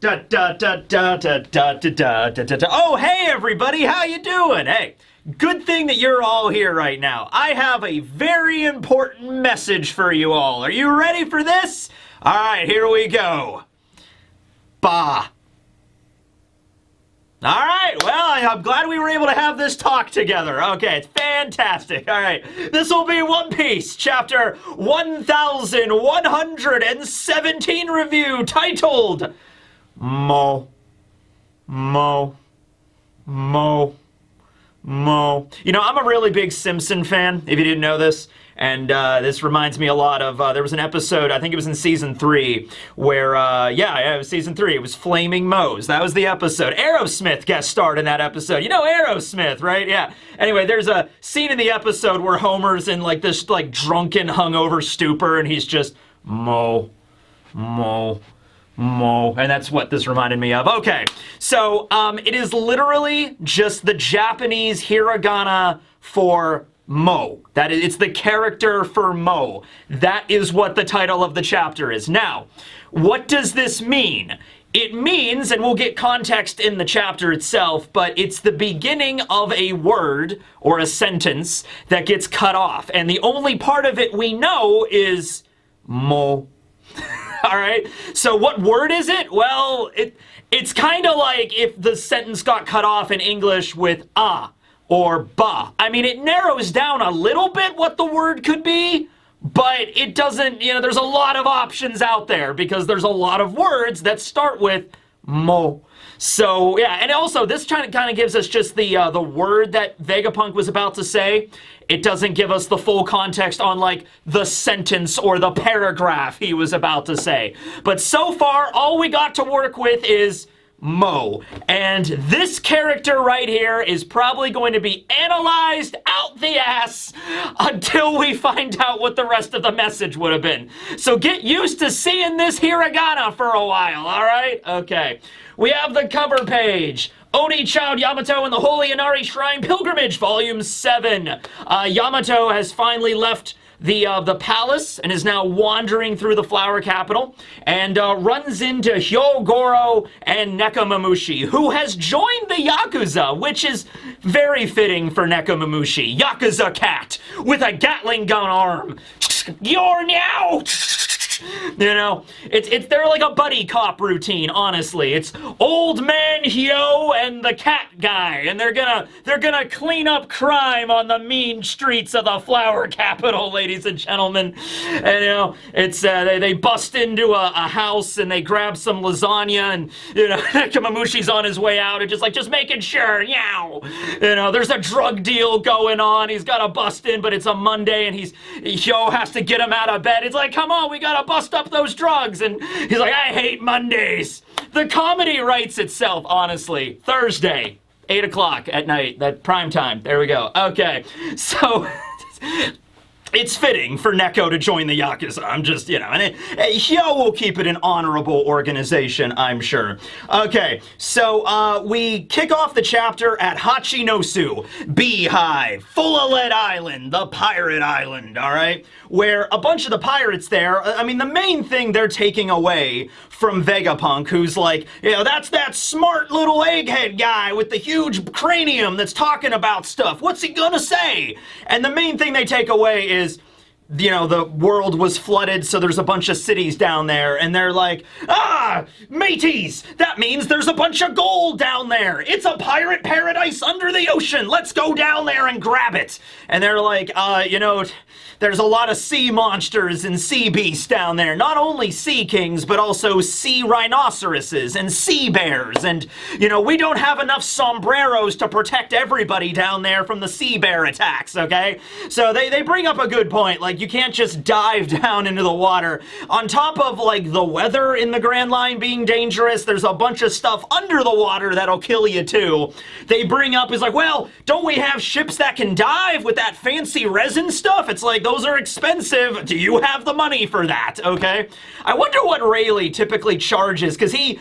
Oh, hey everybody, how you doing? Hey, good thing that you're all here right now. I have a very important message for you all. Are you ready for this? All right, here we go. Bah. All right, well, I'm glad we were able to have this talk together. Okay, it's fantastic. All right, this will be One Piece, chapter 1117 review, titled Mo. Mo. You know, I'm a really big Simpson fan, if you didn't know this. And this reminds me a lot of, there was an episode, I think it was in season 3, where, it was season 3, it was Flaming Moe's. That was the episode. Aerosmith guest starred in that episode. You know Aerosmith, right? Yeah. Anyway, there's a scene in the episode where Homer's in, like, this, like, drunken, hungover stupor, and he's just, Mo. And that's what this reminded me of. Okay, so, it is literally just the Japanese hiragana for Mo. That is, it's the character for Mo. That is what the title of the chapter is. Now, what does this mean? It means, and we'll get context in the chapter itself, but it's the beginning of a word or a sentence that gets cut off. And the only part of it we know is Mo. All right, so what word is it? Well, it's kind of like if the sentence got cut off in English with ah or ba. I mean, it narrows down a little bit what the word could be, but it doesn't, you know, there's a lot of options out there because there's a lot of words that start with mo. So, yeah, and also this kind of gives us just the word that Vegapunk was about to say. It doesn't give us the full context on, like, the sentence or the paragraph he was about to say. But so far, all we got to work with is Mo. And this character right here is probably going to be analyzed out the ass until we find out what the rest of the message would have been. So get used to seeing this hiragana for a while, all right? Okay. We have the cover page. Oni Child Yamato and the Holy Inari Shrine Pilgrimage, Volume 7. Yamato has finally left the palace and is now wandering through the flower capital and runs into Hyogoro and Nekomamushi, who has joined the Yakuza, which is very fitting for Nekomamushi. Yakuza cat with a Gatling gun arm. You're now! You know, they're like a buddy cop routine, honestly. It's old man Hyo and the cat guy, and they're gonna clean up crime on the mean streets of the flower capital, ladies and gentlemen. And you know, it's they bust into a house and they grab some lasagna, and you know, Nekomamushi's on his way out and just making sure, yow. You know, there's a drug deal going on. He's gotta bust in, but it's a Monday, and Hyo has to get him out of bed. It's like, come on, we gotta bust up those drugs, and he's like, I hate Mondays. The comedy writes itself, honestly. Thursday, 8 o'clock at night, that prime time. There we go. Okay, so it's fitting for Neko to join the Yakuza. I'm just, you know, and Hyo will keep it an honorable organization, I'm sure. Okay, so we kick off the chapter at Hachinosu, Beehive, Full of Lead Island, the pirate island, all right? Where a bunch of the pirates there, I mean, the main thing they're taking away from Vegapunk, who's like, you know, that's that smart little egghead guy with the huge cranium that's talking about stuff. What's he gonna say? And the main thing they take away is, you know, the world was flooded, so there's a bunch of cities down there, and they're like, ah, mateys, that means there's a bunch of gold down there. It's a pirate paradise under the ocean. Let's go down there and grab it. And they're like, you know, there's a lot of sea monsters and sea beasts down there. Not only sea kings, but also sea rhinoceroses and sea bears. And, you know, we don't have enough sombreros to protect everybody down there from the sea bear attacks, okay? So they bring up a good point. Like, you can't just dive down into the water. On top of, like, the weather in the Grand Line being dangerous, there's a bunch of stuff under the water that'll kill you, too. They bring up, is like, well, don't we have ships that can dive with that fancy resin stuff? It's like, those are expensive. Do you have the money for that? Okay. I wonder what Rayleigh typically charges, because he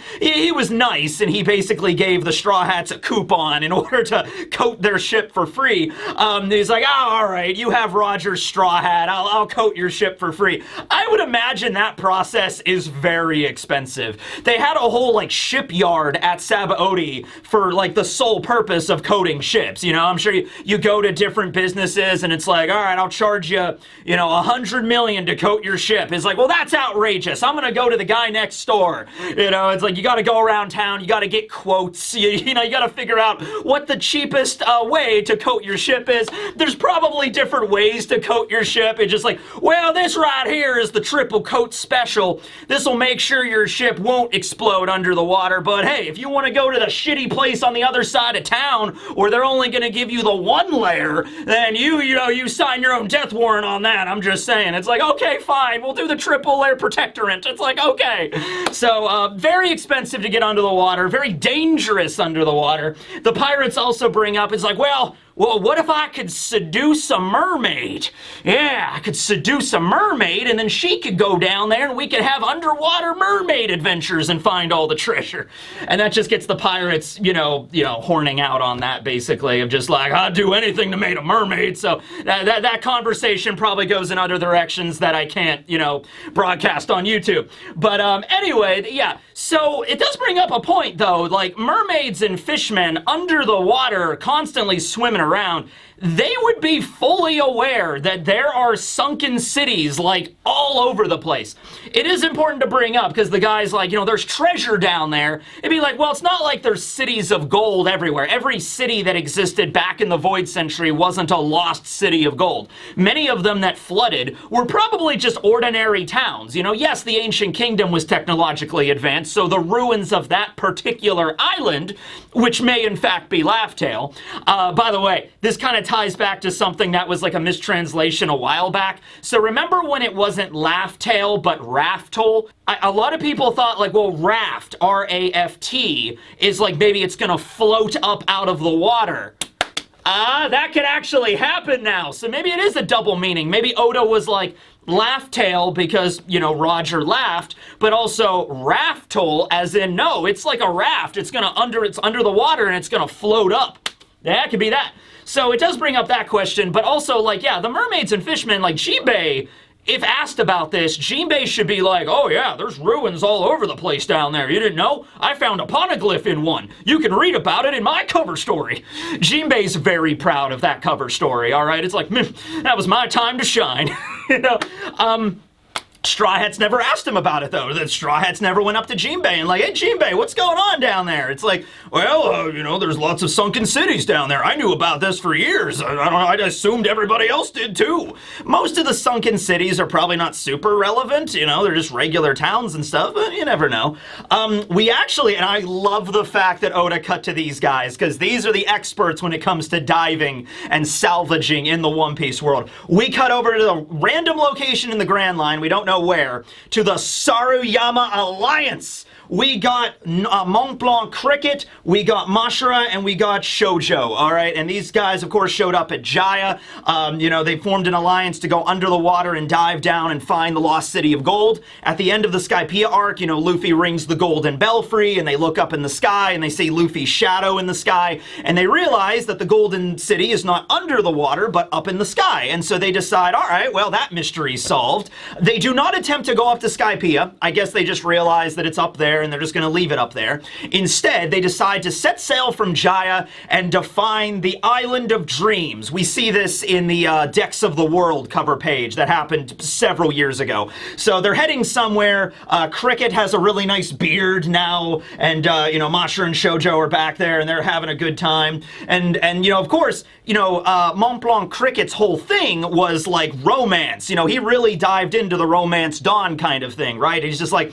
was nice and he basically gave the Straw Hats a coupon in order to coat their ship for free. He's like, oh, all right, you have Roger's straw hat. I'll coat your ship for free. I would imagine that process is very expensive. They had a whole like shipyard at Sabaody for like the sole purpose of coating ships. You know, I'm sure you go to different businesses and it's like, all right, I'll charge you, you know, $100 million to coat your ship. It's like, well, that's outrageous. I'm gonna go to the guy next door. You know, it's like you got to go around town, you got to get quotes. You know, you got to figure out what the cheapest way to coat your ship is. There's probably different ways to coat your ship. It's just like, well, this right here is the triple coat special. This will make sure your ship won't explode under the water. But hey, if you want to go to the shitty place on the other side of town where they're only going to give you the one layer, then you sign your own death warrant on that. I'm just saying. It's like, okay, fine, we'll do the triple layer protectorant. It's like, okay. So very expensive to get under the water, very dangerous under the water. The pirates also bring up, it's like, well, what if I could seduce a mermaid? Yeah, I could seduce a mermaid and then she could go down there and we could have underwater mermaid adventures and find all the treasure. And that just gets the pirates, you know, horning out on that basically of just like, I'd do anything to make a mermaid. So that conversation probably goes in other directions that I can't, you know, broadcast on YouTube. But anyway, yeah, so it does bring up a point though, like mermaids and fishmen under the water constantly swimming around, they would be fully aware that there are sunken cities like all over the place. It is important to bring up because the guy's like, you know, there's treasure down there. It'd be like, well, it's not like there's cities of gold everywhere. Every city that existed back in the Void Century wasn't a lost city of gold. Many of them that flooded were probably just ordinary towns. You know, yes, the ancient kingdom was technologically advanced, so the ruins of that particular island, which may in fact be Laugh-Tale. By the way, this kind of ties back to something that was like a mistranslation a while back. So remember when it wasn't Laugh-Tale but Raft-Tole? A lot of people thought like, well, raft, R-A-F-T, is like maybe it's gonna float up out of the water. That could actually happen now. So maybe it is a double meaning. Maybe Oda was like Laugh-Tale because, you know, Roger laughed, but also Raft-Tole as in, no, it's like a raft. It's under the water and it's gonna float up. Yeah, it could be that. So it does bring up that question, but also, like, yeah, the mermaids and fishmen, like, Jinbei, if asked about this, Jinbei should be like, oh yeah, there's ruins all over the place down there. You didn't know? I found a poneglyph in one. You can read about it in my cover story. Jinbei's very proud of that cover story, all right? It's like, that was my time to shine. You know? Straw Hats never asked him about it, though. The Straw Hats never went up to Jinbei and like, hey, Jinbei, what's going on down there? It's like, well, you know, there's lots of sunken cities down there. I knew about this for years. I don't know, I assumed everybody else did, too. Most of the sunken cities are probably not super relevant. You know, they're just regular towns and stuff, but you never know. We actually, and I love the fact that Oda cut to these guys, because these are the experts when it comes to diving and salvaging in the One Piece world. We cut over to the random location in the Grand Line. We don't know where, to the Saruyama Alliance. We got Mont Blanc Cricket, we got Mashura, and we got Shoujo, all right? And these guys, of course, showed up at Jaya. You know, they formed an alliance to go under the water and dive down and find the lost city of gold. At the end of the Skypiea arc, you know, Luffy rings the golden belfry, and they look up in the sky, and they see Luffy's shadow in the sky, and they realize that the golden city is not under the water, but up in the sky. And so they decide, all right, well, that mystery's solved. They do not attempt to go up to Skypiea. I guess they just realize that it's up there, and they're just going to leave it up there. Instead, they decide to set sail from Jaya and define the Island of Dreams. We see this in the Decks of the World cover page that happened several years ago. So they're heading somewhere. Cricket has a really nice beard now, and you know, Mashura and Shoujo are back there, and they're having a good time. And you know, of course, you know, Mont Blanc Cricket's whole thing was like romance. You know, he really dived into the romance dawn kind of thing, right? He's just like,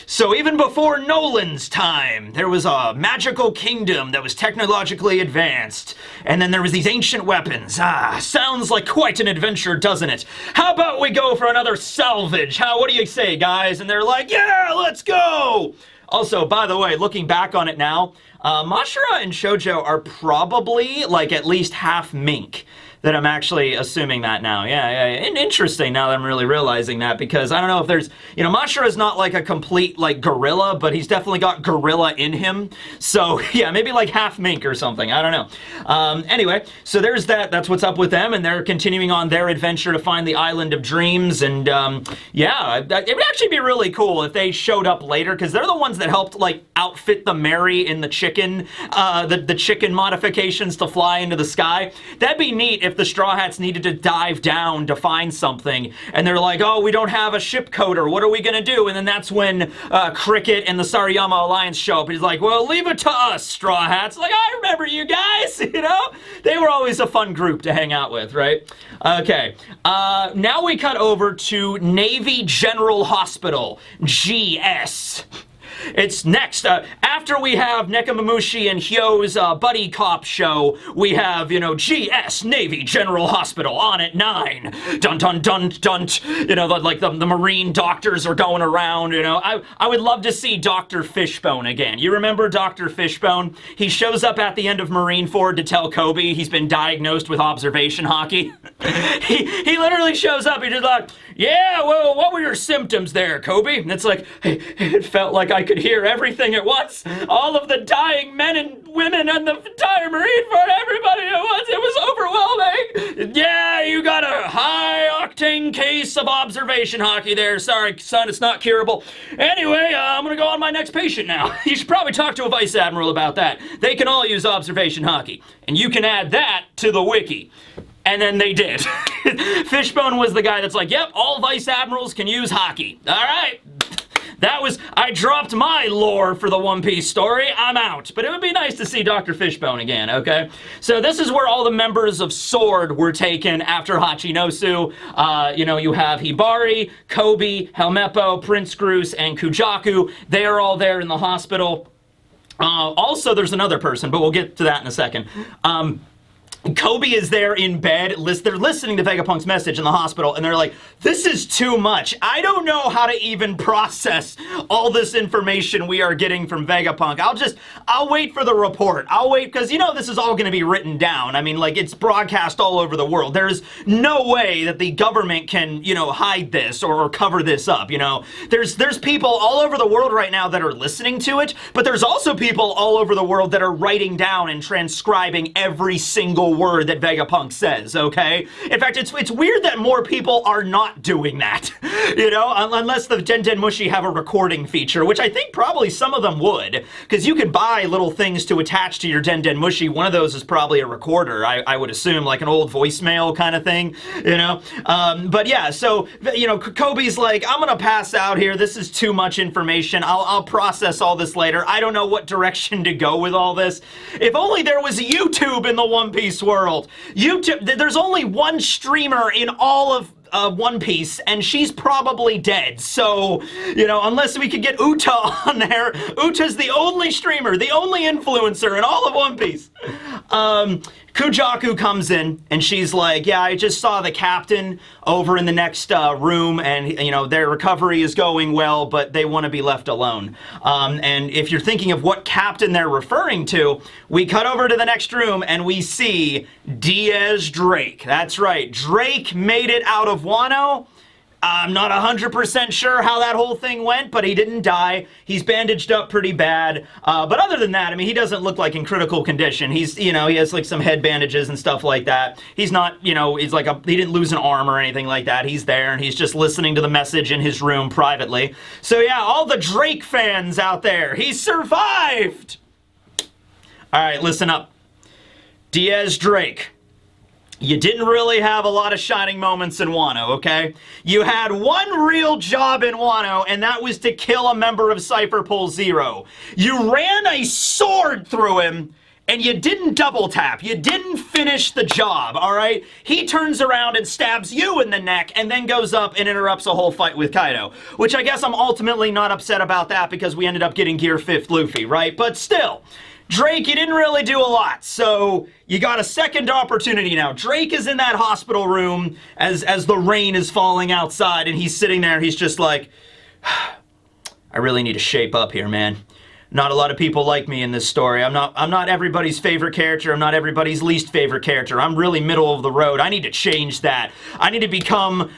so even before Nolan's time, there was a magical kingdom that was technologically advanced, and then there was these ancient weapons. Sounds like quite an adventure, doesn't it? How about we go for another salvage? What do you say, guys? And they're like, yeah, let's go! Also, by the way, looking back on it now, Mashura and Shoujo are probably like at least half mink. that I'm actually assuming that now. Yeah. Interesting now that I'm really realizing that, because I don't know if there's, Mashira's not like a complete like gorilla, but he's definitely got gorilla in him. So yeah, maybe like half mink or something. I don't know. Anyway, so there's that. That's what's up with them, and they're continuing on their adventure to find the Island of Dreams. And yeah, it would actually be really cool if they showed up later, because they're the ones that helped like outfit the Mary in the chicken, the chicken modifications to fly into the sky. That'd be neat if the Straw Hats needed to dive down to find something, and they're like, oh, we don't have a ship coder, what are we gonna do? And then that's when Cricket and the Saruyama Alliance show up, and he's like, well, leave it to us, Straw Hats. Like, I remember you guys, They were always a fun group to hang out with, right? Okay, now we cut over to Navy General Hospital, GS. It's next. After we have Nekomamushi and Hyo's buddy cop show, we have, GS Navy General Hospital on at 9. Dun dun dun dun. Like the Marine doctors are going around. I would love to see Dr. Fishbone again. You remember Dr. Fishbone? He shows up at the end of Marineford to tell Kobe he's been diagnosed with observation hockey. he literally shows up. He's just like, yeah, well, what were your symptoms there, Kobe? And it's like, it felt like I could hear everything at once. All of the dying men and women and the entire Marineford, everybody at once. It was overwhelming. Yeah, you got a high-octane case of observation hockey there. Sorry, son, it's not curable. Anyway, I'm going to go on my next patient now. You should probably talk to a vice admiral about that. They can all use observation hockey. And you can add that to the wiki. And then they did. Fishbone was the guy that's like, yep, all vice admirals can use hockey. All right. I dropped my lore for the One Piece story. I'm out. But it would be nice to see Dr. Fishbone again, okay? So this is where all the members of SWORD were taken after Hachinosu. You have Hibari, Kobe, Helmeppo, Prince Groose, and Kujaku. They are all there in the hospital. Also, there's another person, but we'll get to that in a second. Kobe is there in bed. They're listening to Vegapunk's message in the hospital, and they're like, this is too much. I don't know how to even process all this information we are getting from Vegapunk. I'll wait for the report. I'll wait, because this is all going to be written down. I mean, like, it's broadcast all over the world. There's no way that the government can, hide this or cover this up, There's people all over the world right now that are listening to it, but there's also people all over the world that are writing down and transcribing every single word that Vegapunk says, okay? In fact, it's weird that more people are not doing that, unless the Den Mushi have a recording feature, which I think probably some of them would, because you could buy little things to attach to your Den Mushi. One of those is probably a recorder, I would assume, like an old voicemail kind of thing, But yeah, so, Kobe's like, I'm gonna pass out here. This is too much information. I'll process all this later. I don't know what direction to go with all this. If only there was YouTube in the One Piece world. YouTube, there's only one streamer in all of One Piece, and she's probably dead. So, unless we could get Uta on there, Uta's the only streamer, the only influencer in all of One Piece. Kujaku comes in, and she's like, yeah, I just saw the captain over in the next room, and, their recovery is going well, but they want to be left alone. And if you're thinking of what captain they're referring to, we cut over to the next room, and we see Diaz Drake. That's right, Drake made it out of Wano. I'm not 100% sure how that whole thing went, but he didn't die. He's bandaged up pretty bad. But other than that, I mean, he doesn't look like in critical condition. He's, he has like some head bandages and stuff like that. He's not, he's like he didn't lose an arm or anything like that. He's there and he's just listening to the message in his room privately. So yeah, all the Drake fans out there, he survived! All right, listen up. Diaz Drake. You didn't really have a lot of shining moments in Wano, okay? You had one real job in Wano, and that was to kill a member of Cypher Pole Zero. You ran a sword through him, and you didn't double tap. You didn't finish the job, all right? He turns around and stabs you in the neck, and then goes up and interrupts a whole fight with Kaido. Which I guess I'm ultimately not upset about that, because we ended up getting Gear 5th Luffy, right? But still, Drake, you didn't really do a lot, so you got a second opportunity now. Drake is in that hospital room as the rain is falling outside, and he's sitting there, and he's just like, I really need to shape up here, man. Not a lot of people like me in this story. I'm not everybody's favorite character. I'm not everybody's least favorite character. I'm really middle of the road. I need to change that. I need to become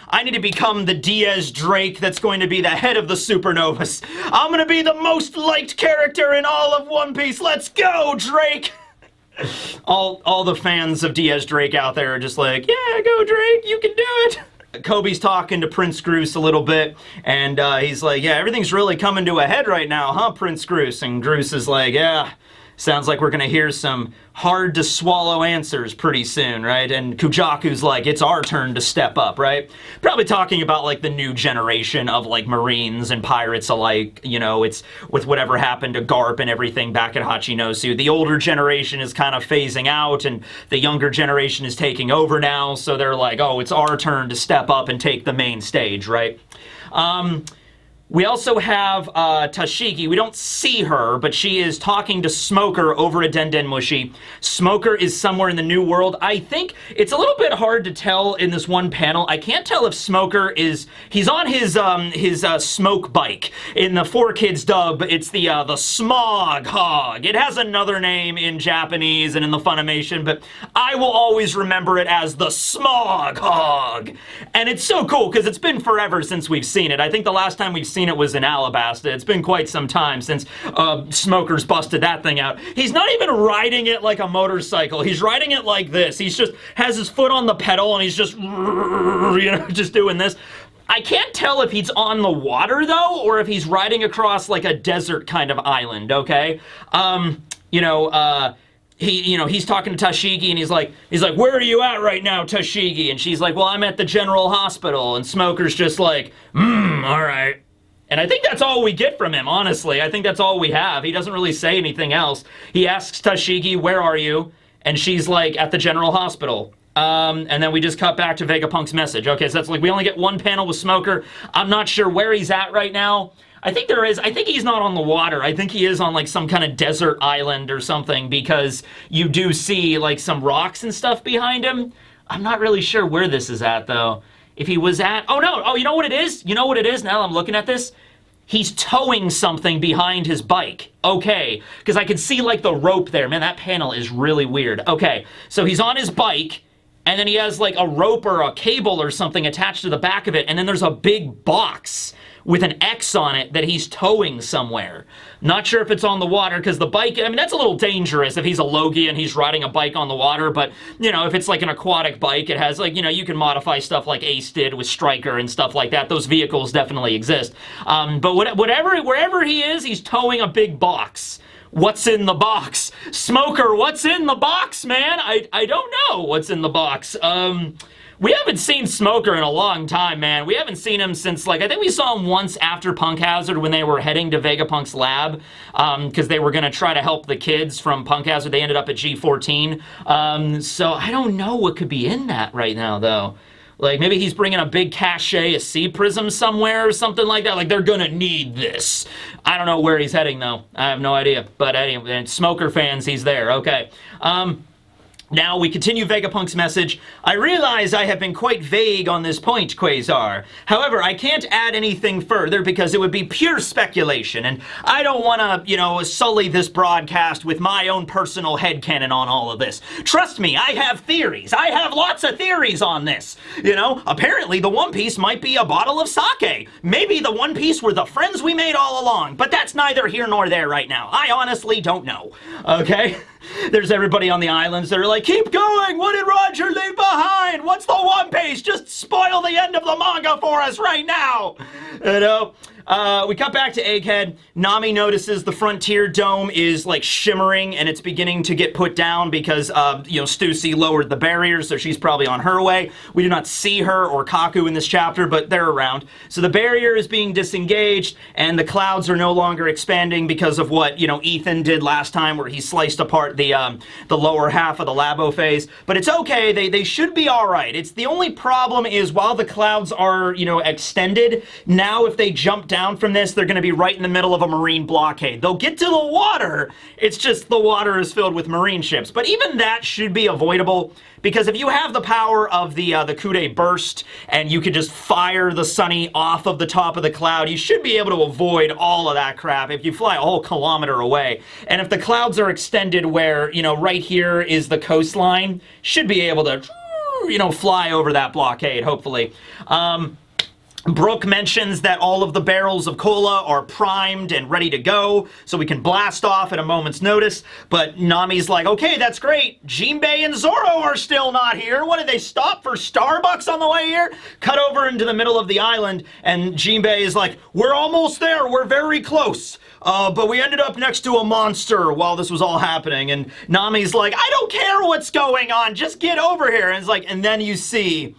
the Diaz Drake that's going to be the head of the Supernovas. I'm going to be the most liked character in all of One Piece. Let's go, Drake. All the fans of Diaz Drake out there are just like, yeah, go Drake, you can do it. Kobe's talking to Prince Groose a little bit, and he's like, yeah, everything's really coming to a head right now, huh, Prince Groose? And Groose is like, yeah, sounds like we're gonna hear some hard-to-swallow answers pretty soon, right? And Kujaku's like, it's our turn to step up, right? Probably talking about, like, the new generation of, like, Marines and pirates alike. You know, it's with whatever happened to Garp and everything back at Hachinosu. The older generation is kind of phasing out, and the younger generation is taking over now, so they're like, oh, it's our turn to step up and take the main stage, right? We also have Tashigi. We don't see her, but she is talking to Smoker over at Den Mushi. Smoker is somewhere in the New World. I think it's a little bit hard to tell in this one panel. I can't tell if Smoker is... He's on his smoke bike. In the 4Kids dub, it's the Smog Hog. It has another name in Japanese and in the Funimation, but I will always remember it as the Smog Hog. And it's so cool, because it's been forever since we've seen it. I think the last time we've seen it was in Alabasta. It's been quite some time since Smoker's busted that thing out. He's not even riding it like a motorcycle. He's riding it like this. He's just has his foot on the pedal and he's just, you know, just doing this. I can't tell if he's on the water though, or if he's riding across like a desert kind of island. Okay, he's talking to Tashigi and he's like, where are you at right now, Tashigi? And she's like, well, I'm at the General Hospital. And Smoker's just like, all right. And I think that's all we get from him, honestly. I think that's all we have. He doesn't really say anything else. He asks Tashigi, where are you? And she's like, at the General Hospital. And then we just cut back to Vegapunk's message. Okay, so that's like, we only get one panel with Smoker. I'm not sure where he's at right now. I think he's not on the water. I think he is on like some kind of desert island or something, because you do see like some rocks and stuff behind him. I'm not really sure where this is at though. If he was at, oh no, oh, you know what it is? You know what it is now I'm looking at this? He's towing something behind his bike. Okay, because I can see like the rope there. Man, that panel is really weird. Okay, so he's on his bike, and then he has like a rope or a cable or something attached to the back of it, and then there's a big box with an X on it that he's towing somewhere. Not sure if it's on the water, because the bike, I mean, that's a little dangerous if he's a Logie and he's riding a bike on the water, but, you know, if it's like an aquatic bike, it has, like, you know, you can modify stuff like Ace did with Striker and stuff like that. Those vehicles definitely exist. But wherever he is, he's towing a big box. What's in the box? Smoker, what's in the box, man? I don't know what's in the box. We haven't seen Smoker in a long time, man. We haven't seen him since, like, I think we saw him once after Punk Hazard when they were heading to Vegapunk's lab, because they were going to try to help the kids from Punk Hazard. They ended up at G14. So I don't know what could be in that right now, though. Like, maybe he's bringing a big cache, a sea prism somewhere or something like that. Like, they're gonna need this. I don't know where he's heading, though. I have no idea. But anyway, Smoker fans, he's there. Okay. Now, we continue Vegapunk's message. I realize I have been quite vague on this point, Quasar. However, I can't add anything further because it would be pure speculation, and I don't want to, you know, sully this broadcast with my own personal headcanon on all of this. Trust me, I have theories. I have lots of theories on this. You know, apparently the One Piece might be a bottle of sake. Maybe the One Piece were the friends we made all along, but that's neither here nor there right now. I honestly don't know. Okay? There's everybody on the islands that are like, keep going! What did Roger leave behind? What's the One Piece? Just spoil the end of the manga for us right now! You know? We cut back to Egghead. Nami notices the Frontier Dome is like shimmering and it's beginning to get put down because, you know, Stussy lowered the barriers, so she's probably on her way. We do not see her or Kaku in this chapter, but they're around. So the barrier is being disengaged and the clouds are no longer expanding because of what, you know, Ethan did last time where he sliced apart the lower half of the Labophase. But it's okay, they should be alright. It's the only problem is while the clouds are, you know, extended, now if they jump down from this, they're going to be right in the middle of a marine blockade. They'll get to the water, it's just the water is filled with marine ships. But even that should be avoidable, because if you have the power of the Kude burst, and you could just fire the Sunny off of the top of the cloud, you should be able to avoid all of that crap if you fly a whole kilometer away. And if the clouds are extended where, you know, right here is the coastline, should be able to, you know, fly over that blockade, hopefully. Brooke mentions that all of the barrels of cola are primed and ready to go, so we can blast off at a moment's notice. But Nami's like, okay, that's great. Jinbei and Zoro are still not here. What, did they stop for Starbucks on the way here? Cut over into the middle of the island, and Jinbei is like, we're almost there. We're very close. But we ended up next to a monster while this was all happening. And Nami's like, I don't care what's going on. Just get over here. And it's like, and then you see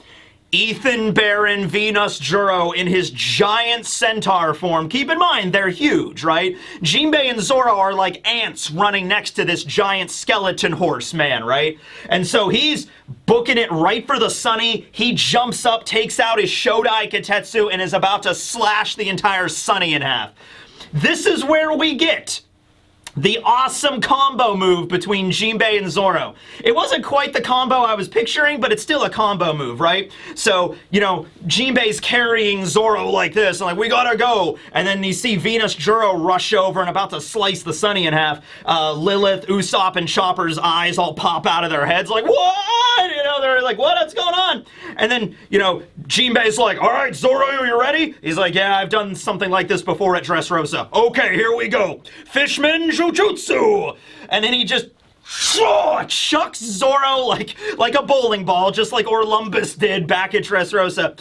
Ethan, Baron, Venus, Juro in his giant centaur form. Keep in mind, they're huge, right? Jinbei and Zoro are like ants running next to this giant skeleton horse man, right? And so he's booking it right for the Sunny. He jumps up, takes out his Shodai Kitetsu, and is about to slash the entire Sunny in half. This is where we get the awesome combo move between Jinbei and Zoro. It wasn't quite the combo I was picturing, but it's still a combo move, right? So, you know, Jinbei's carrying Zoro like this, and like, we gotta go. And then you see Venus, Juro rush over and about to slice the Sunny in half. Lilith, Usopp, and Chopper's eyes all pop out of their heads like, what? You know, they're like, what's going on? And then, you know, Jinbei's like, all right, Zoro, are you ready? He's like, yeah, I've done something like this before at Dressrosa. Okay, here we go. Fishman Jujutsu! And then he just chucks Zoro like a bowling ball, just like Orlumbus did back at Dressrosa.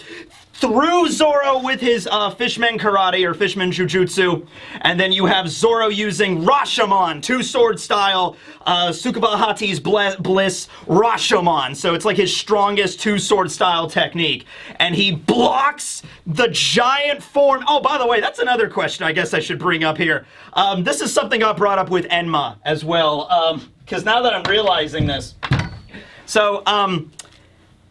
Threw Zoro with his Fishman Karate or Fishman Jujutsu, and then you have Zoro using Rashomon, two-sword style, Sukabahati's Bliss Rashomon. So it's like his strongest two-sword style technique. And he blocks the giant form. Oh, by the way, that's another question I guess I should bring up here. This is something I brought up with Enma as well, because now that I'm realizing this. So,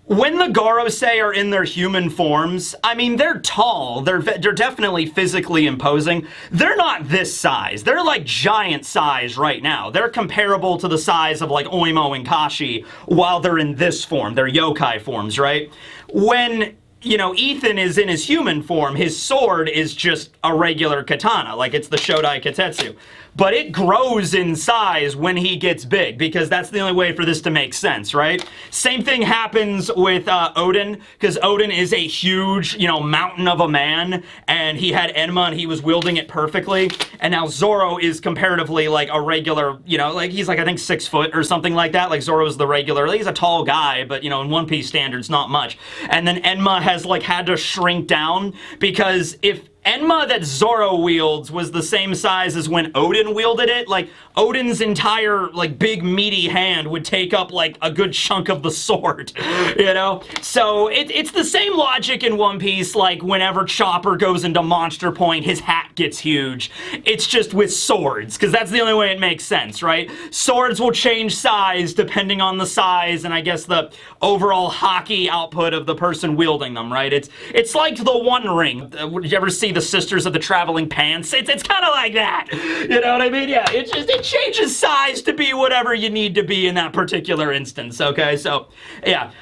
when the Gorosei are in their human forms, I mean, they're tall. They're definitely physically imposing. They're not this size. They're like giant size right now. They're comparable to the size of like Oimo and Kashi while they're in this form. They're yokai forms, right? When, you know, Ethan is in his human form, his sword is just a regular katana, like it's the Shodai Kitetsu. But it grows in size when he gets big, because that's the only way for this to make sense, right? Same thing happens with Odin, because Odin is a huge, you know, mountain of a man, and he had Enma and he was wielding it perfectly. And now Zoro is comparatively like a regular, you know, like he's like, I think 6 foot or something like that. Like Zoro's the regular, he's a tall guy, but you know, in One Piece standards, not much. And then Enma has like had to shrink down, because if Enma that Zoro wields was the same size as when Odin wielded it, like Odin's entire like big meaty hand would take up like a good chunk of the sword, you know? So it's the same logic in One Piece, like whenever Chopper goes into Monster Point, his hat gets huge. It's just with swords, because that's the only way it makes sense, right? Swords will change size depending on the size and I guess the overall hockey output of the person wielding them, right? It's like the One Ring. Would you ever see the Sisters of the Traveling Pants? It's kind of like that. You know what I mean? Yeah, it changes size to be whatever you need to be in that particular instance, okay? So, yeah.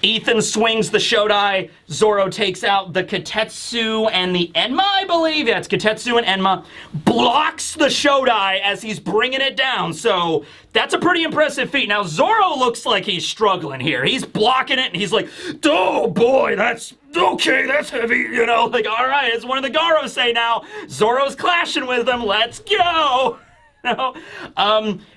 Ethan swings the Shodai, Zoro takes out the Kitetsu and the Enma, I believe. Yeah, it's Kitetsu and Enma. Blocks the Shodai as he's bringing it down, so that's a pretty impressive feat. Now, Zoro looks like he's struggling here. He's blocking it, and he's like, oh boy, that's okay, that's heavy, you know? Like, all right, it's one of the Gorosei now. Zoro's clashing with them, let's go!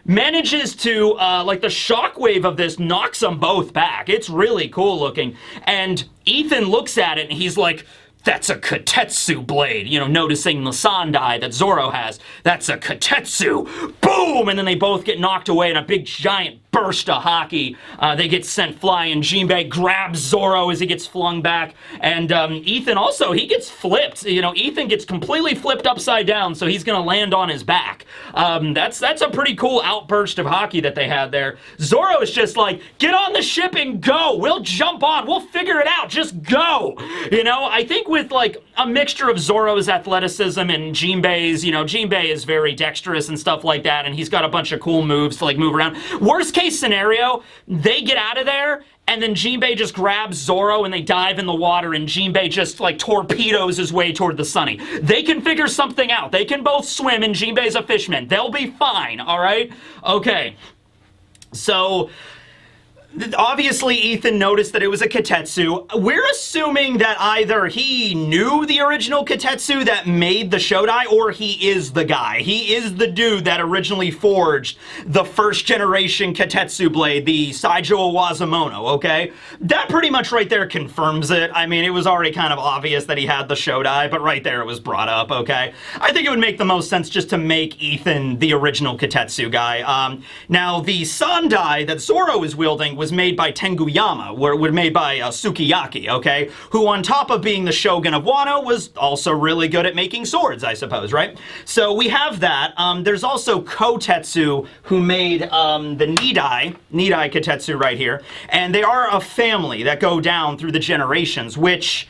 Manages to, like the shockwave of this knocks them both back. It's really cool looking. And Ethan looks at it and he's like, that's a Kitetsu blade. You know, noticing the Sandai that Zoro has. That's a Kitetsu. Boom! boom, and then they both get knocked away in a big giant burst of hockey. They get sent flying. Jinbei grabs Zoro as he gets flung back, and Ethan also, he gets flipped. You know, Ethan gets completely flipped upside down, so he's gonna land on his back. That's a pretty cool outburst of hockey that they had there. Zoro is just like, get on the ship and go. We'll jump on. We'll figure it out. Just go. You know, I think with like a mixture of Zoro's athleticism and Jinbei's, you know, Jinbei is very dexterous and stuff like that, and he's got a bunch of cool moves to like move around. Worst case scenario, they get out of there, and then Jinbei just grabs Zoro and they dive in the water, and Jinbei just like torpedoes his way toward the sunny. They can figure something out. They can both swim, and Jinbei's a fisherman. They'll be fine, all right? Okay. So obviously, Ethan noticed that it was a Kitetsu. We're assuming that either he knew the original Kitetsu that made the Shodai, or he is the guy. He is the dude that originally forged the first generation Kitetsu blade, the Saijo Wazamono, okay? That pretty much right there confirms it. I mean, it was already kind of obvious that he had the Shodai, but right there it was brought up, okay? I think it would make the most sense just to make Ethan the original Kitetsu guy. Now, the Sandai that Zoro is wielding was made by Tenguyama, were made by Sukiyaki, okay? Who, on top of being the Shogun of Wano, was also really good at making swords, I suppose, right? So we have that. There's also Kotetsu, who made the Nidai Kitetsu right here, and they are a family that go down through the generations, which...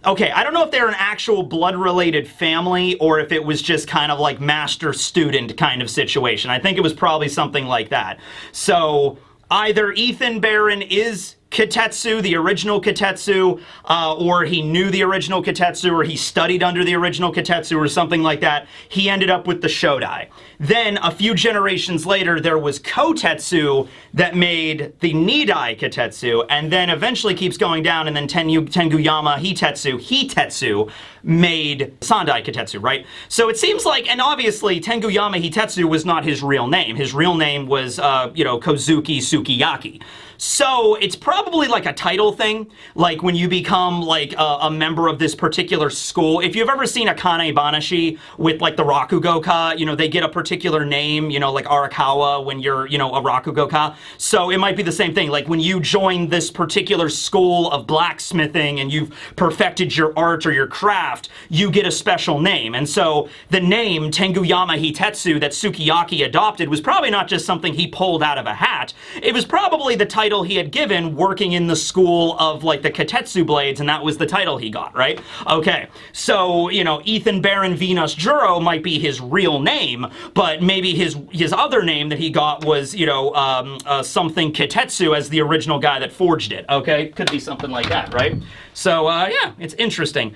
Okay, I don't know if they're an actual blood-related family or if it was just kind of like master-student kind of situation. I think it was probably something like that. So either Ethan Barron is Kitetsu, the original Kitetsu, or he knew the original Kitetsu, or he studied under the original Kitetsu, or something like that. He ended up with the Shodai. Then, a few generations later, there was Kotetsu that made the Nidai Kitetsu, and then eventually keeps going down, and then Tenguyama Hitetsu made Sandai Kitetsu, right? So it seems like, and obviously, Tenguyama Hitetsu was not his real name. His real name was, Kozuki Sukiyaki. So it's probably like a title thing, like when you become like a member of this particular school. If you've ever seen a Kane Banashi with like the Rakugoka, they get a particular name, like Arakawa when you're, a Rakugoka. So it might be the same thing. Like when you join this particular school of blacksmithing and you've perfected your art or your craft, you get a special name. And so the name Tenguyama Hitetsu that Sukiyaki adopted was probably not just something he pulled out of a hat. It was probably the title he had given working in the school of like the Kitetsu blades, and that was the title he got, right? Okay, so Ethan Baron Venus Juro might be his real name, but maybe his other name that he got was something Kitetsu as the original guy that forged it. Okay, could be something like that, right? So yeah, it's interesting.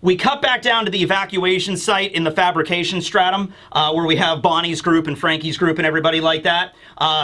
We cut back down to the evacuation site in the fabrication stratum, where we have Bonnie's group and Frankie's group and everybody like that.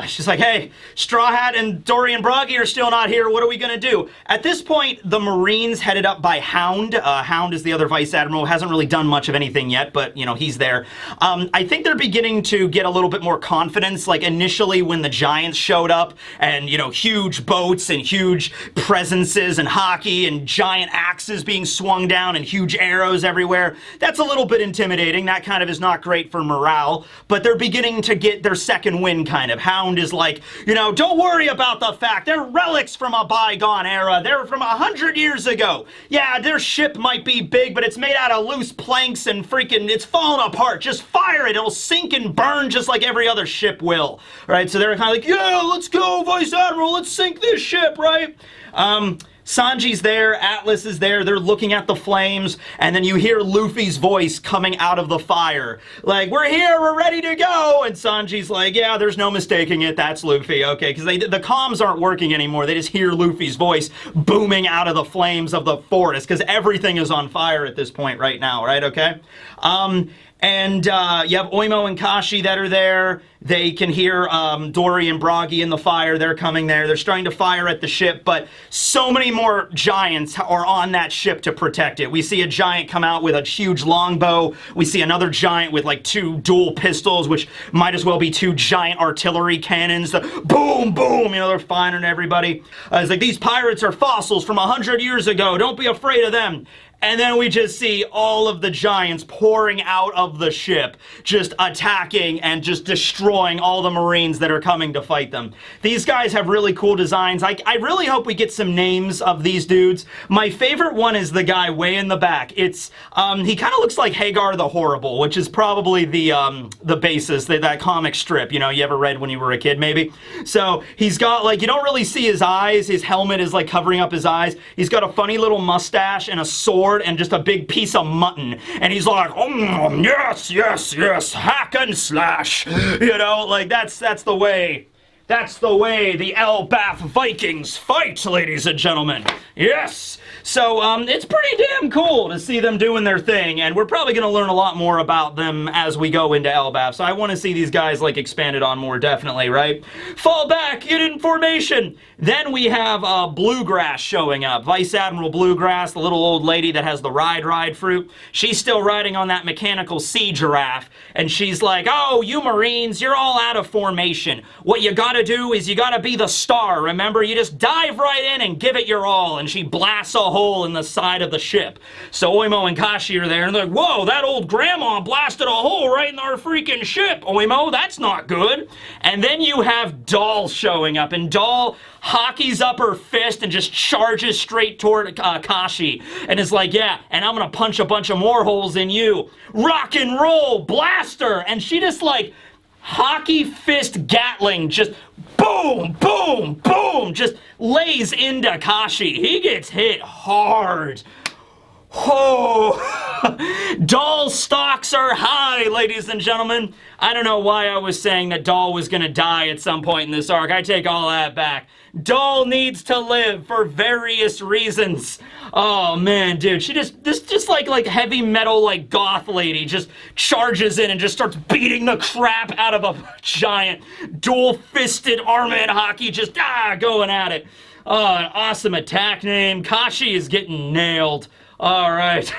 She's like, hey, Straw Hat and Dorian Broggy are still not here. What are we going to do? At this point, the Marines headed up by Hound. Hound is the other Vice Admiral. Hasn't really done much of anything yet, but, he's there. I think they're beginning to get a little bit more confidence. Like, initially, when the Giants showed up and, huge boats and huge presences and hockey and giant axes being swung down and huge arrows everywhere, that's a little bit intimidating. That kind of is not great for morale, but they're beginning to get their second wind, kind of. Hound is like, don't worry about the fact they're relics from a bygone era. They're from 100 years ago. Yeah, their ship might be big, but it's made out of loose planks and freaking, it's falling apart. Just fire it. It'll sink and burn just like every other ship will. Right? So they're kind of like, yeah, let's go, Vice Admiral. Let's sink this ship, right? Sanji's there, Atlas is there, they're looking at the flames, and then you hear Luffy's voice coming out of the fire. Like, we're here, we're ready to go! And Sanji's like, yeah, there's no mistaking it, that's Luffy, okay? Because the comms aren't working anymore, they just hear Luffy's voice booming out of the flames of the forest, because everything is on fire at this point right now, right, okay? And you have Oimo and Kashi that are there. They can hear Dory and Broggy in the fire. They're coming there. They're starting to fire at the ship, but so many more giants are on that ship to protect it. We see a giant come out with a huge longbow. We see another giant with like 2 dual pistols, which might as well be 2 giant artillery cannons. Boom, boom, they're firing everybody. It's like, these pirates are fossils from 100 years ago. Don't be afraid of them. And then we just see all of the giants pouring out of the ship, just attacking and just destroying all the Marines that are coming to fight them. These guys have really cool designs. I really hope we get some names of these dudes. My favorite one is the guy way in the back. It's he kind of looks like Hagar the Horrible, which is probably the basis, that comic strip, you know, you ever read when you were a kid, maybe? So he's got, like, you don't really see his eyes. His helmet is, like, covering up his eyes. He's got a funny little mustache and a sword and just a big piece of mutton, and he's like, yes, yes, yes, hack and slash, you know, like that's the way the Elbaf Vikings fight, ladies and gentlemen. Yes. So it's pretty damn cool to see them doing their thing, and we're probably going to learn a lot more about them as we go into Elbaf. So I want to see these guys, like, expanded on more, definitely, right? Fall back, get in formation. Then we have Bluegrass showing up. Vice Admiral Bluegrass, the little old lady that has the ride fruit. She's still riding on that mechanical sea giraffe, and she's like, oh, you Marines, you're all out of formation. What you gotta do is you gotta be the star, remember? You just dive right in and give it your all, and she blasts a hole in the side of the ship. So Oimo and Kashi are there, and they're like, whoa, that old grandma blasted a hole right in our freaking ship, Oimo, that's not good. And then you have Doll showing up, and Doll hockeys up her fist and just charges straight toward Kashi, and is like, yeah, and I'm gonna punch a bunch of more holes in you. Rock and roll, blaster! And she just, like, hockey fist Gatling, just boom, boom, boom, just lays into Kashi. He gets hit hard. Oh, Doll stocks are high, ladies and gentlemen. I don't know why I was saying that Doll was going to die at some point in this arc. I take all that back. Doll needs to live for various reasons. Oh man, dude, she just like heavy metal, like goth lady just charges in and just starts beating the crap out of a giant dual-fisted armament hockey, just going at it. Oh, an awesome attack name. Kashi is getting nailed. All right.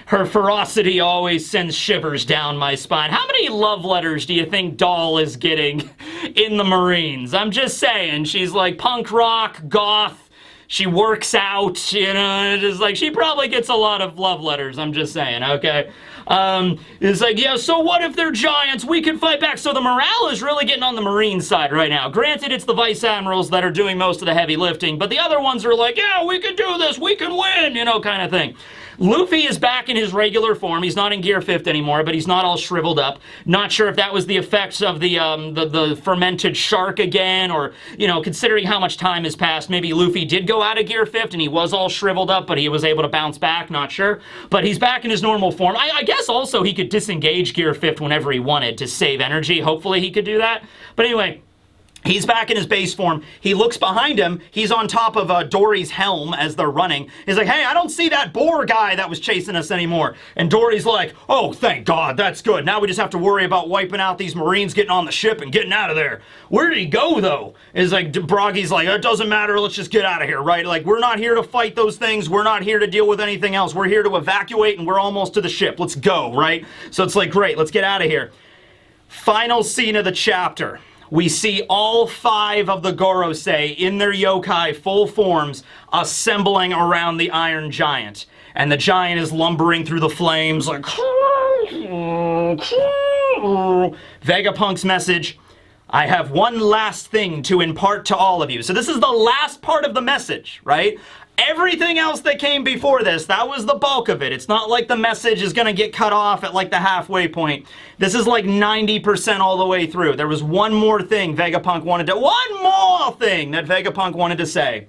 Her ferocity always sends shivers down my spine. How many love letters do you think Doll is getting in the Marines? I'm just saying, she's like punk rock, goth, she works out, you know, just like, she probably gets a lot of love letters, I'm just saying, okay? It's like, yeah, so what if they're giants? We can fight back. So the morale is really getting on the Marine side right now. Granted, it's the Vice Admirals that are doing most of the heavy lifting, but the other ones are like, yeah, we can do this, we can win, you know, kind of thing. Luffy is back in his regular form. He's not in Gear 5th anymore, but he's not all shriveled up. Not sure if that was the effects of the fermented shark again, or, you know, considering how much time has passed, maybe Luffy did go out of Gear 5th and he was all shriveled up, but he was able to bounce back, not sure. But he's back in his normal form. I guess also he could disengage Gear 5th whenever he wanted to save energy. Hopefully he could do that. But anyway, he's back in his base form. He looks behind him. He's on top of Dory's helm as they're running. He's like, hey, I don't see that boar guy that was chasing us anymore. And Dory's like, oh, thank God, that's good. Now we just have to worry about wiping out these Marines, getting on the ship and getting out of there. Where did he go, though? Is like, Broggy's like, it doesn't matter, let's just get out of here, right? Like, we're not here to fight those things. We're not here to deal with anything else. We're here to evacuate, and we're almost to the ship. Let's go, right? So it's like, great, let's get out of here. Final scene of the chapter. We see all 5 of the Gorosei in their yokai full forms assembling around the Iron Giant. And the giant is lumbering through the flames like... Vegapunk's message, I have one last thing to impart to all of you. So this is the last part of the message, right? Everything else that came before this, that was the bulk of it. It's not like the message is going to get cut off at like the halfway point. This is like 90% all the way through. There was one more thing Vegapunk wanted to... One more thing that Vegapunk wanted to say.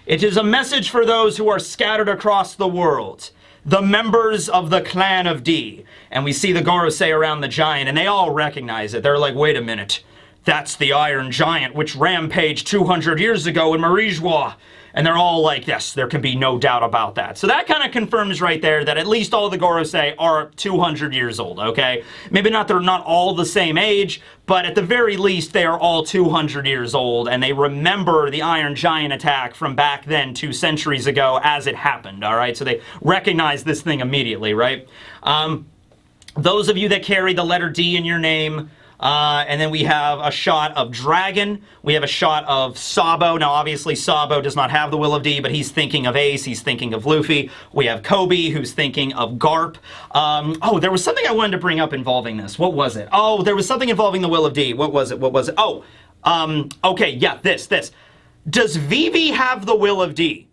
It is a message for those who are scattered across the world. The members of the Clan of D. And we see the Gorosei around the giant, and they all recognize it. They're like, wait a minute. That's the Iron Giant, which rampaged 200 years ago in Marijois. And they're all like, yes, there can be no doubt about that. So that kind of confirms right there that at least all the Gorosei are 200 years old, okay? Maybe they're not all the same age, but at the very least, they are all 200 years old, and they remember the Iron Giant attack from back then 2 centuries ago as it happened, all right? So they recognize this thing immediately, right? Those of you that carry the letter D in your name, And then we have a shot of Dragon. We have a shot of Sabo. Now, obviously, Sabo does not have the Will of D, but he's thinking of Ace. He's thinking of Luffy. We have Kobe, who's thinking of Garp. Oh, there was something I wanted to bring up involving this. What was it? Oh, there was something involving the Will of D. What was it? What was it? Oh, okay, yeah, this. Does Vivi have the Will of D?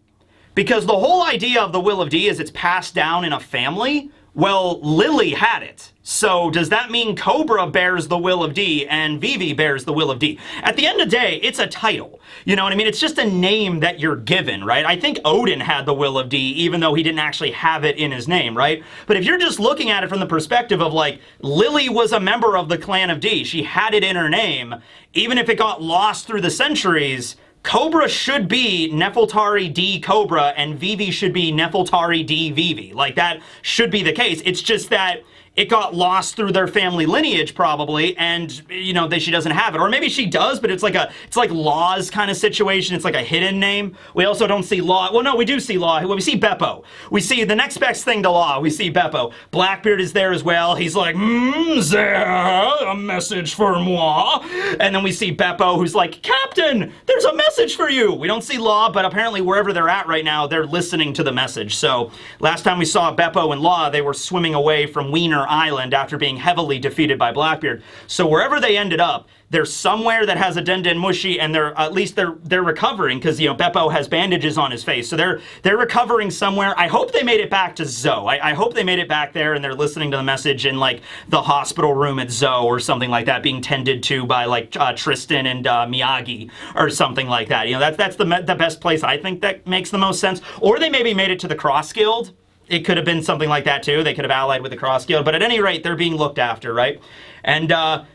Because the whole idea of the Will of D is it's passed down in a family. Well, Lily had it. So does that mean Cobra bears the Will of D and Vivi bears the Will of D? At the end of the day, it's a title. You know what I mean? It's just a name that you're given, right? I think Odin had the Will of D, even though he didn't actually have it in his name, right? But if you're just looking at it from the perspective of, like, Lily was a member of the Clan of D. She had it in her name. Even if it got lost through the centuries, Cobra should be Nefeltari D Cobra and Vivi should be Nefeltari D Vivi. Like, that should be the case. It's just that it got lost through their family lineage probably, and you know that she doesn't have it, or maybe she does, but it's like Law's kind of situation. It's like a hidden name. We also don't see Law. Well, no, we do see Law. Well, we see Beppo. We see the next best thing to Law. We see Beppo. Blackbeard is there as well. He's like, there, a message for moi. And then we see Beppo, who's like, Captain, there's a message for you. We don't see Law, but apparently wherever they're at right now, they're listening to the message. So last time we saw Beppo and Law, they were swimming away from Wiener Island after being heavily defeated by Blackbeard. So wherever they ended up, they're somewhere that has a Den Mushi, and they're recovering because, you know, Beppo has bandages on his face. So they're recovering somewhere. I hope they made it back to Zoe. I hope they made it back there and they're listening to the message in like the hospital room at Zoe or something like that, being tended to by like Tristan and Miyagi or something like that. You know, that's the best place I think that makes the most sense. Or they maybe made it to the Cross Guild. It could have been something like that too. They could have allied with the Cross Guild, but at any rate, they're being looked after, right? And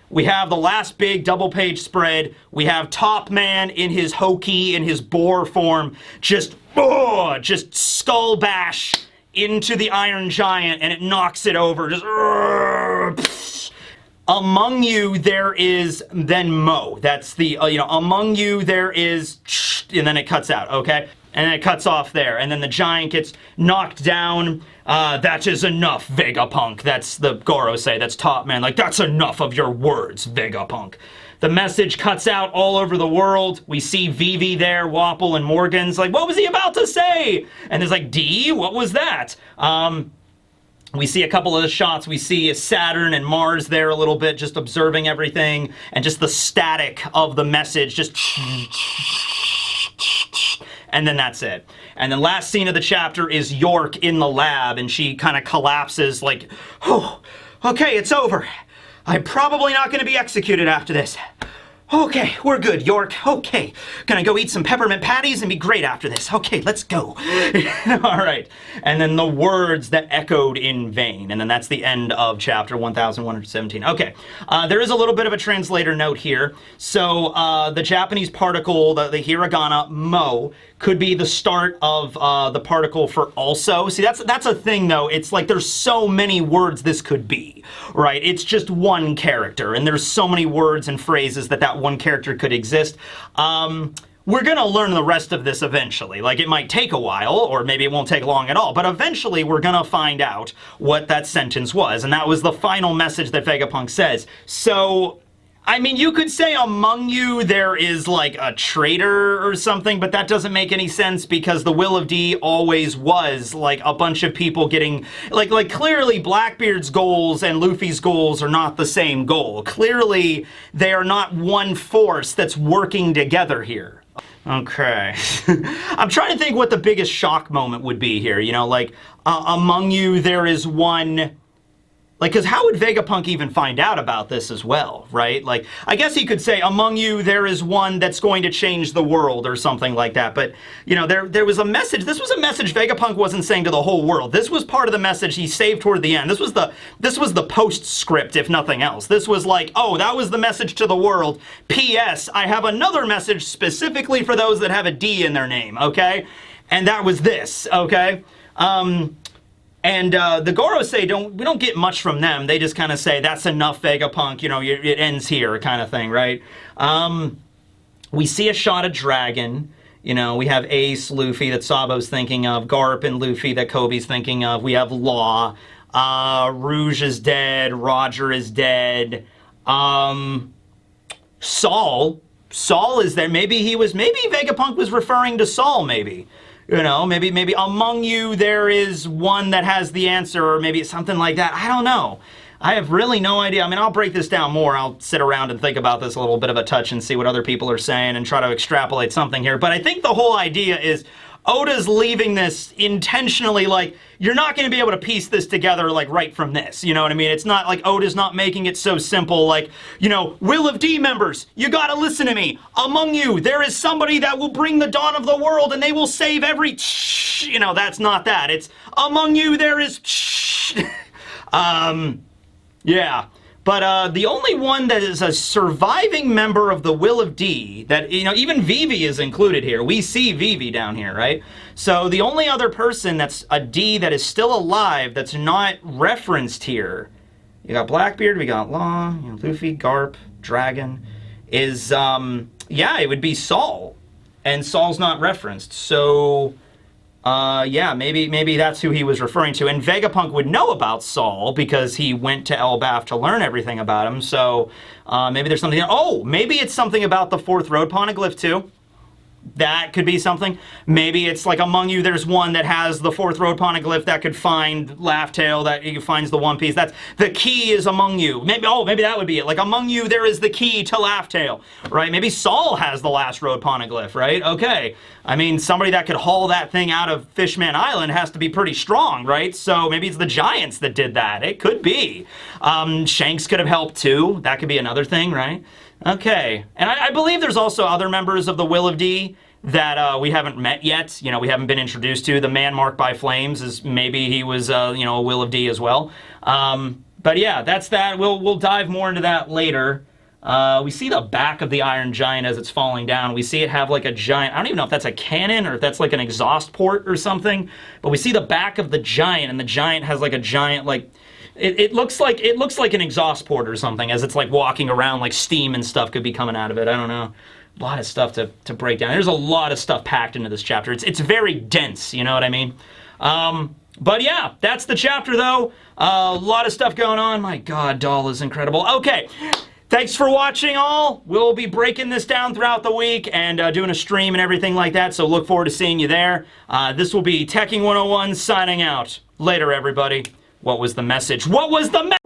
we have the last big double-page spread. We have Top Man in his Hoki, in his boar form, just skull bash into the Iron Giant, and it knocks it over. Just among you there is then Mo. That's the among you there is, and then it cuts out. Okay. And then it cuts off there, and then the giant gets knocked down. That is enough, Vegapunk. That's the Gorosei. That's Top Man. Like, that's enough of your words, Vegapunk. The message cuts out all over the world. We see Vivi there, Wapple, and Morgan's like, what was he about to say? And there's like, D, what was that? We see a couple of the shots. We see Saturn and Mars there a little bit, just observing everything, and just the static of the message, just... And then that's it. And the last scene of the chapter is York in the lab, and she kind of collapses like, oh, okay, it's over. I'm probably not going to be executed after this. Okay, we're good, York. Okay, gonna go eat some peppermint patties and be great after this. Okay, let's go. All right. And then the words that echoed in vain. And then that's the end of chapter 1117. Okay, there is a little bit of a translator note here. So the Japanese particle, the hiragana mo, could be the start of the particle for also. See, that's a thing, though. It's like there's so many words this could be, right? It's just one character, and there's so many words and phrases that one character could exist. We're going to learn the rest of this eventually. Like, it might take a while, or maybe it won't take long at all, but eventually we're going to find out what that sentence was, and that was the final message that Vegapunk says. So... I mean, you could say among you there is like a traitor or something, but that doesn't make any sense because the Will of D always was like a bunch of people getting, like clearly Blackbeard's goals and Luffy's goals are not the same goal. Clearly they are not one force that's working together here. Okay. I'm trying to think what the biggest shock moment would be here, you know, like among you there is one... Like, because how would Vegapunk even find out about this as well, right? Like, I guess he could say, among you, there is one that's going to change the world or something like that. But, you know, there was a message. This was a message Vegapunk wasn't saying to the whole world. This was part of the message he saved toward the end. This was the postscript, if nothing else. This was like, oh, that was the message to the world. P.S. I have another message specifically for those that have a D in their name, okay? And that was this, okay? And the Gorosei, we don't get much from them. They just kind of say, that's enough, Vegapunk, you know, it ends here kind of thing, right? We see a shot of Dragon. You know, we have Ace, Luffy that Sabo's thinking of, Garp and Luffy that Kobe's thinking of. We have Law. Rouge is dead. Roger is dead. Saul is there. Maybe Vegapunk was referring to Saul, maybe. You know, maybe among you there is one that has the answer, or maybe it's something like that. I don't know. I have really no idea. I mean, I'll break this down more. I'll sit around and think about this a little bit of a touch and see what other people are saying and try to extrapolate something here. But I think the whole idea is Oda's leaving this intentionally, like, you're not going to be able to piece this together, like, right from this. You know what I mean? It's not like Oda's not making it so simple, like, you know, Will of D members, you gotta listen to me. Among you, there is somebody that will bring the dawn of the world and they will save every... You know, that's not that. It's, among you, there is... Yeah. But the only one that is a surviving member of the Will of D, that, you know, even Vivi is included here. We see Vivi down here, right? So the only other person that's a D that is still alive that's not referenced here, you got Blackbeard, we got Law, you know, Luffy, Garp, Dragon, is, yeah, it would be Saul. And Saul's not referenced. So... yeah, maybe that's who he was referring to. And Vegapunk would know about Saul because he went to Elbaf to learn everything about him. So maybe there's something... Oh, maybe it's something about the fourth road poneglyph too. That could be something. Maybe it's like among you there's one that has the fourth road poneglyph that could find Laugh Tale, that he finds the One Piece. That's the key is among you. Maybe that would be it. Like among you there is the key to Laugh Tale, right? Maybe Saul has the last road poneglyph, right? Okay. I mean, somebody that could haul that thing out of Fishman Island has to be pretty strong, right? So maybe it's the Giants that did that. It could be. Shanks could have helped too. That could be another thing, right? Okay, and I believe there's also other members of the Will of D that we haven't met yet. You know, we haven't been introduced to. The man marked by flames is maybe he was, you know, a Will of D as well. But yeah, that's that. We'll dive more into that later. We see the back of the Iron Giant as it's falling down. We see it have like a giant, I don't even know if that's a cannon or if that's like an exhaust port or something, but we see the back of the giant, and the giant has like a giant, like, it looks like an exhaust port or something as it's like walking around, like steam and stuff could be coming out of it. I don't know. A lot of stuff to break down. There's a lot of stuff packed into this chapter. It's very dense, you know what I mean? But yeah, that's the chapter though. A lot of stuff going on. My God, Doll is incredible. Okay. Thanks for watching all. We'll be breaking this down throughout the week and doing a stream and everything like that, so look forward to seeing you there. This will be Teching 101 signing out. Later, everybody. What was the message? What was the message?